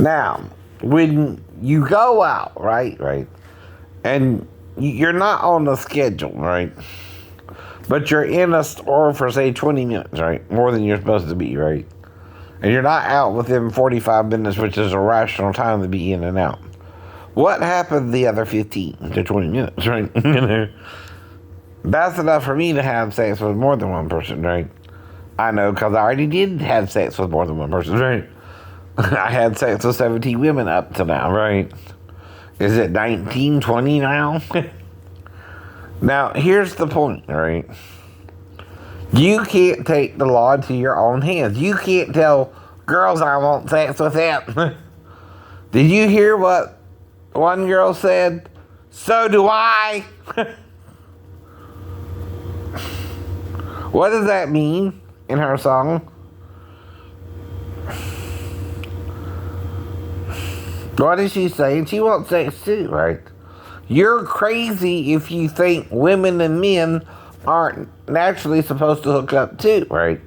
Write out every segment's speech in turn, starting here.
Now, when you go out, right, and you're not on the schedule, right, but you're in a store for, say, 20 minutes, right, more than you're supposed to be, right, and you're not out within 45 minutes, which is a rational time to be in and out. What happened the other 15 to 20 minutes, right? That's enough for me to have sex with more than one person, right? I know, because I already did have sex with more than one person, right? I had sex with 17 women up to now, right? Is it 19, 20 now? Now, here's the point, right? You can't take the law into your own hands. You can't tell girls I want sex with them. Did you hear what one girl said? So do I. What does that mean in her song? What is she saying? She wants sex too, right? You're crazy if you think women and men aren't naturally supposed to hook up too, right?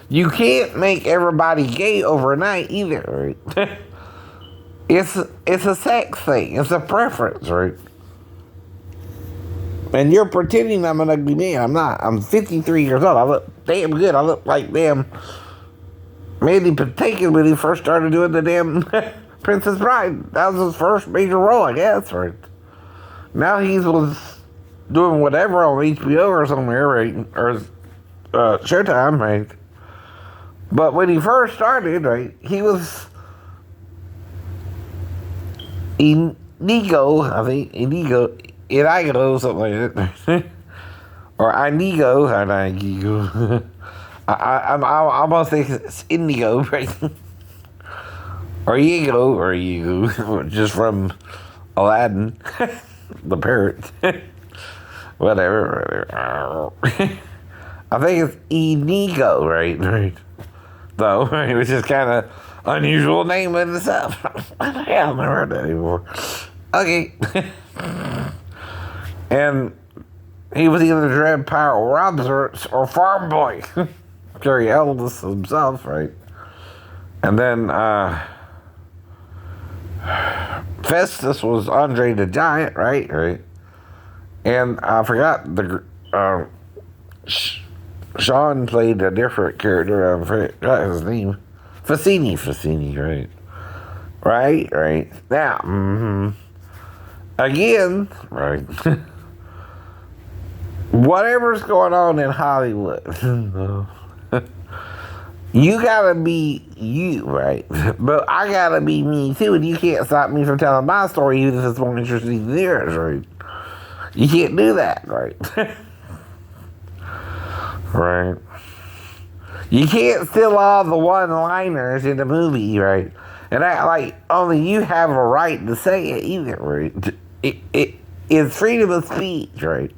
You can't make everybody gay overnight either, right? It's a sex thing. It's a preference, right? And you're pretending I'm an ugly man. I'm not. I'm 53 years old. I look damn good. I look like damn Mandy Patinkin when he first started doing the damn Princess Bride. That was his first major role, I guess, right? Now he's was doing whatever on HBO or somewhere, right? Or Showtime, right? But when he first started, right, he was Inigo, I think, Inigo, something like that. Or Inigo. I'm almost thinking it's Indigo, right? or Ego, just from Aladdin, the parrot. whatever. I think it's Inigo, right? Though, right? Which is kind of unusual name in itself. I haven't heard that before. Okay. And he was either Dread Power Roberts or Farm Boy. Gary Elvis himself, right? And then Festus was Andre the Giant, right? And I forgot the Sean played a different character. I forgot his name. Facini, right? Right. Now, again, right? Whatever's going on in Hollywood, you gotta be you, right? But I gotta be me too, and you can't stop me from telling my story even if it's more interesting than yours, right? You can't do that, right? Right. You can't steal all the one-liners in the movie, right? And act like only you have a right to say it either, right? It's freedom of speech, right?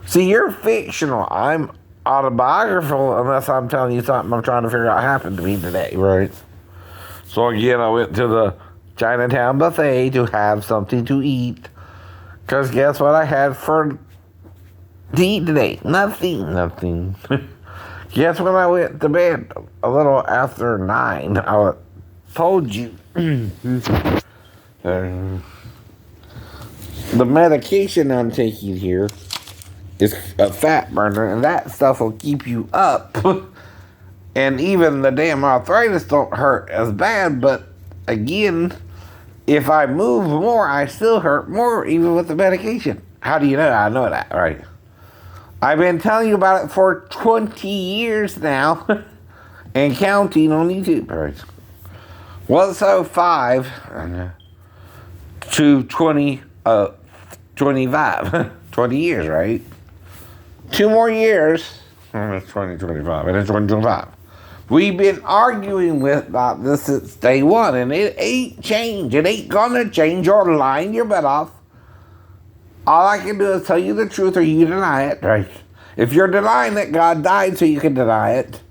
See, you're fictional. I'm autobiographical unless I'm telling you something I'm trying to figure out happened to me today, right? So again, I went to the Chinatown buffet to have something to eat. Because guess what I had for to eat today? Nothing. Guess when I went to bed a little after 9, I told you the medication I'm taking here is a fat burner, and that stuff will keep you up. And even the damn arthritis don't hurt as bad, but again, if I move more, I still hurt more, even with the medication. How do you know? I know that, right? I've been telling you about it for 20 years now, and counting on YouTube, right? Well, so 5 to 25, 20 years, right? 2 more years, it's 2025, and it's 2025. We've been arguing about this since day one, and it ain't changed. It ain't gonna change. You're lying your butt off. All I can do is tell you the truth or you deny it, right? If you're denying that God died so you can deny it,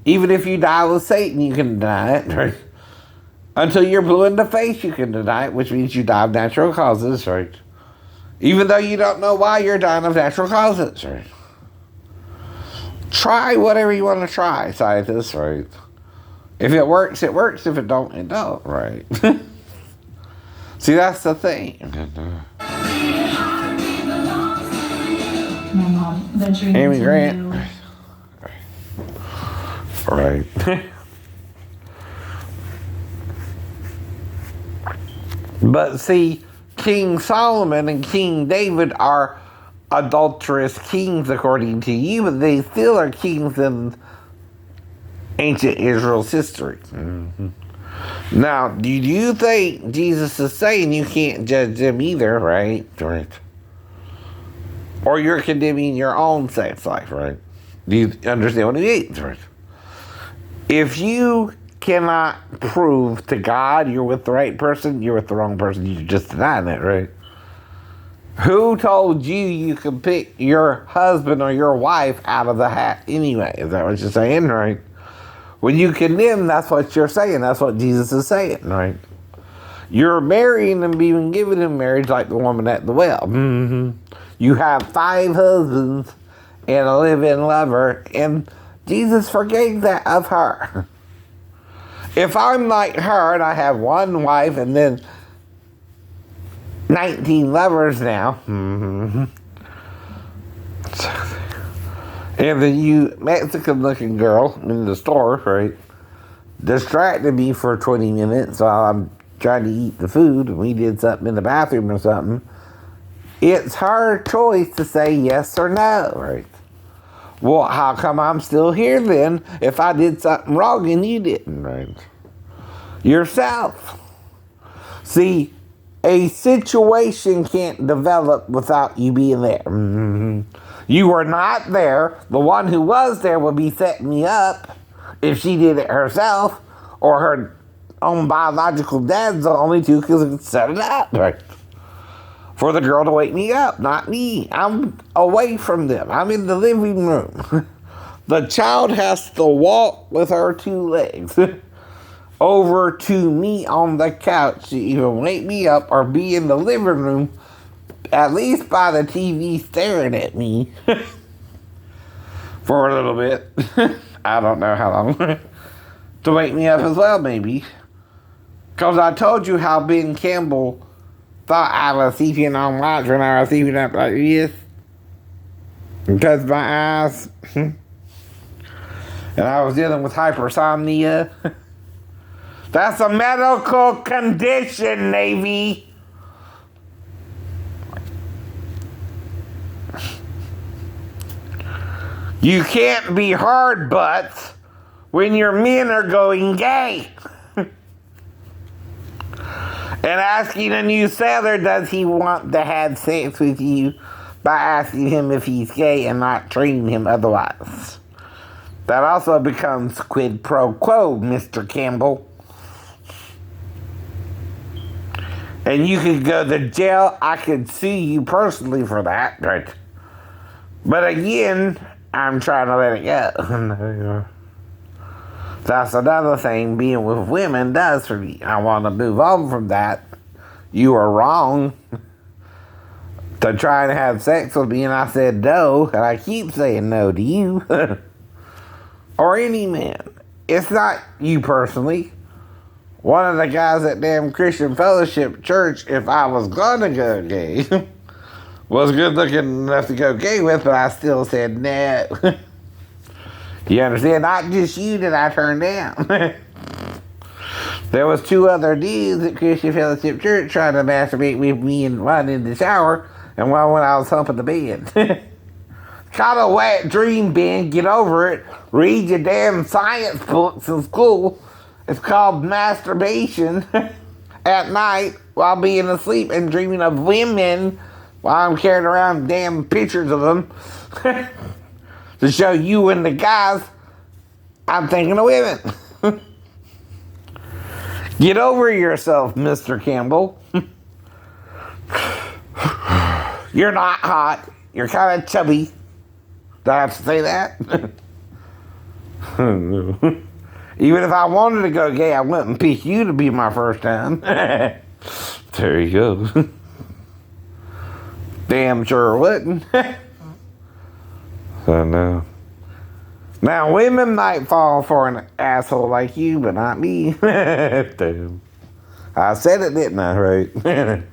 even if you die with Satan, you can deny it, right? Until you're blue in the face, you can deny it, which means you die of natural causes, right? Even though you don't know why you're dying of natural causes, right? Try whatever you want to try, scientists, right? If it works, it works. If it don't, it don't. Right. See, that's the thing. My mom venturing Amy into Grant. new. Right. But see, King Solomon and King David are adulterous kings according to you, but they still are kings in ancient Israel's history. Mm-hmm. Now, do you think Jesus is saying you can't judge them either, right? Right. Or you're condemning your own sex life, right? Do you understand what he means, right? If you cannot prove to God you're with the right person, you're with the wrong person. You're just denying it, right? Who told you could pick your husband or your wife out of the hat anyway? Is that what you're saying, right? When you condemn, that's what you're saying. That's what Jesus is saying, right? You're marrying and being given in marriage like the woman at the well. Mm-hmm. You have 5 husbands and a live-in lover, and Jesus forgave that of her. If I'm like her and I have 1 wife and then 19 lovers now, mm-hmm. And then you Mexican-looking girl in the store, right, distracted me for 20 minutes while I'm trying to eat the food, and we did something in the bathroom or something, it's her choice to say yes or no, right? Well, how come I'm still here then if I did something wrong and you didn't, right? Yourself. See, a situation can't develop without you being there. Mm-hmm. You were not there. The one who was there would be setting me up if she did it herself, or her own biological dad's the only two who set it up, right? For the girl to wake me up, not me. I'm away from them. I'm in the living room. The child has to walk with her 2 legs over to me on the couch to even wake me up or be in the living room, at least by the TV staring at me for a little bit. I don't know how long. To wake me up as well, maybe. Because I told you how Ben Campbell thought I was sleeping on watch when I was sleeping up like this. Because my eyes. And I was dealing with hypersomnia. That's a medical condition, Navy. You can't be hard butts when your men are going gay. And asking a new sailor, does he want to have sex with you, by asking him if he's gay and not treating him otherwise. That also becomes quid pro quo, Mr. Campbell. And you could go to jail. I could sue you personally for that, right? But again, I'm trying to let it go. That's another thing being with women does for me. I want to move on from that. You are wrong to try and have sex with me, and I said no, and I keep saying no to you. Or any man. It's not you personally. One of the guys at damn Christian Fellowship Church, if I was gonna go gay, was good looking enough to go gay with, but I still said no. You understand? Not just you that I turned down. There was 2 other dudes at Christian Fellowship Church trying to masturbate with me, and one in the shower and one when I was humping the bed. Caught a wet dream, Ben. Get over it. Read your damn science books in school. It's called masturbation at night while being asleep and dreaming of women while I'm carrying around damn pictures of them to show you and the guys I'm thinking of women. Get over yourself, Mr. Campbell. You're not hot. You're kind of chubby. Do I have to say that? Even if I wanted to go gay, I wouldn't pick you to be my first time. There you go. Damn sure wouldn't. So no. Now, women might fall for an asshole like you, but not me. Damn. I said it, didn't I, right?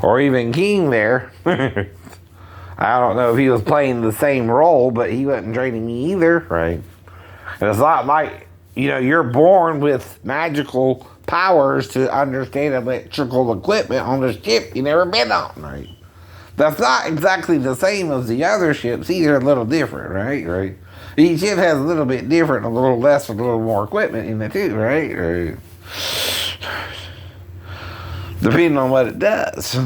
Or even King there. I don't know if he was playing the same role, but he wasn't training me either, right? And it's not like, you're born with magical powers to understand electrical equipment on the ship you never been on, right? That's not exactly the same as the other ships. These are a little different, right? Each ship has a little bit different, a little less, a little more equipment in it too, right? Depending on what it does.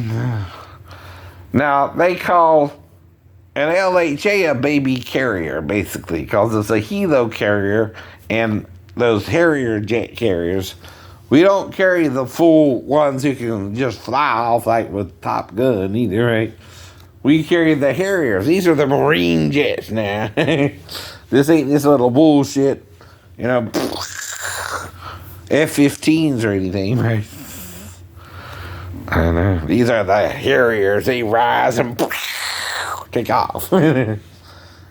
Now, they call an LHA a baby carrier, basically, because it's a helo carrier, and those Harrier jet carriers, we don't carry the full ones who can just fly off like with Top Gun either, right? We carry the Harriers. These are the Marine jets now. This ain't this little bullshit, F-15s or anything, right? I know. These are the Harriers. They rise and take off. And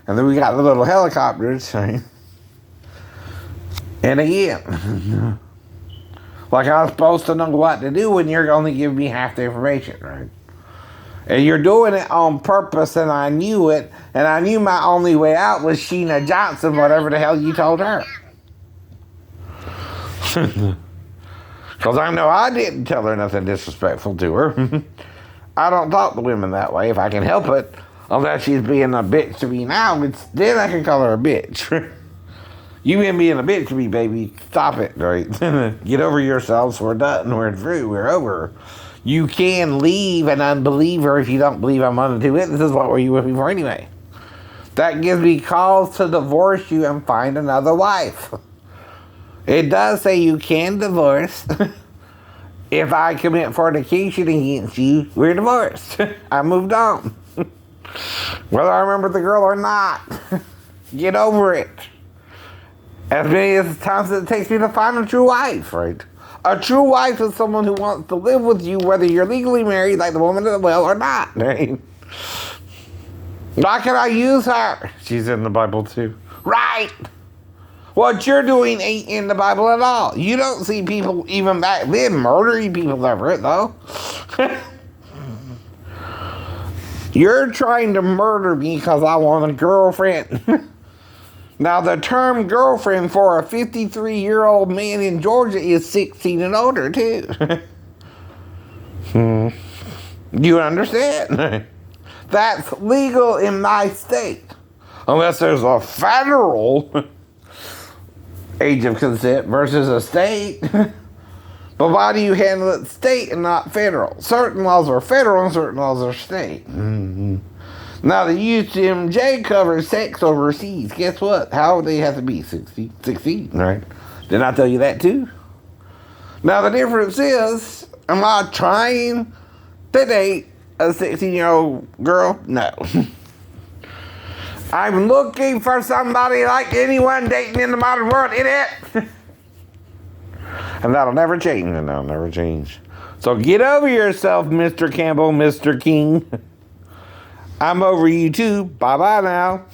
then we got the little helicopters, right? And again, like I was supposed to know what to do when you're only giving me half the information, right? And you're doing it on purpose, and I knew it, and I knew my only way out was Sheena Johnson, whatever the hell you told her. Because I know I didn't tell her nothing disrespectful to her. I don't talk to women that way if I can help it, unless she's being a bitch to me now, then I can call her a bitch. You been being a bitch to me, baby. Stop it, right? Get over yourselves. We're done. We're through. We're over. You can leave an unbeliever if you don't believe I'm going to do it. This is what were you with me for anyway. That gives me cause to divorce you and find another wife. It does say you can divorce. If I commit fornication against you, we're divorced. I moved on. Whether I remember the girl or not. Get over it. As many times as it takes me to find a true wife, right? A true wife is someone who wants to live with you, whether you're legally married, like the woman in the well, or not, right? Why can I use her? She's in the Bible too. Right! What you're doing ain't in the Bible at all. You don't see people, even back then, murdering people over it, though. You're trying to murder me because I want a girlfriend. Now, the term girlfriend for a 53-year-old man in Georgia is 16 and older, too. You understand? That's legal in my state. Unless there's a federal age of consent versus a state. But why do you handle it state and not federal? Certain laws are federal and certain laws are state. Now, the UCMJ covers sex overseas. Guess what? How would they have to be? 16, right? Didn't I tell you that too? Now, the difference is, am I trying to date a 16-year-old girl? No. I'm looking for somebody like anyone dating in the modern world, idiot. And that'll never change, and that'll never change. So get over yourself, Mr. Campbell, Mr. King. I'm over you too. Bye-bye now.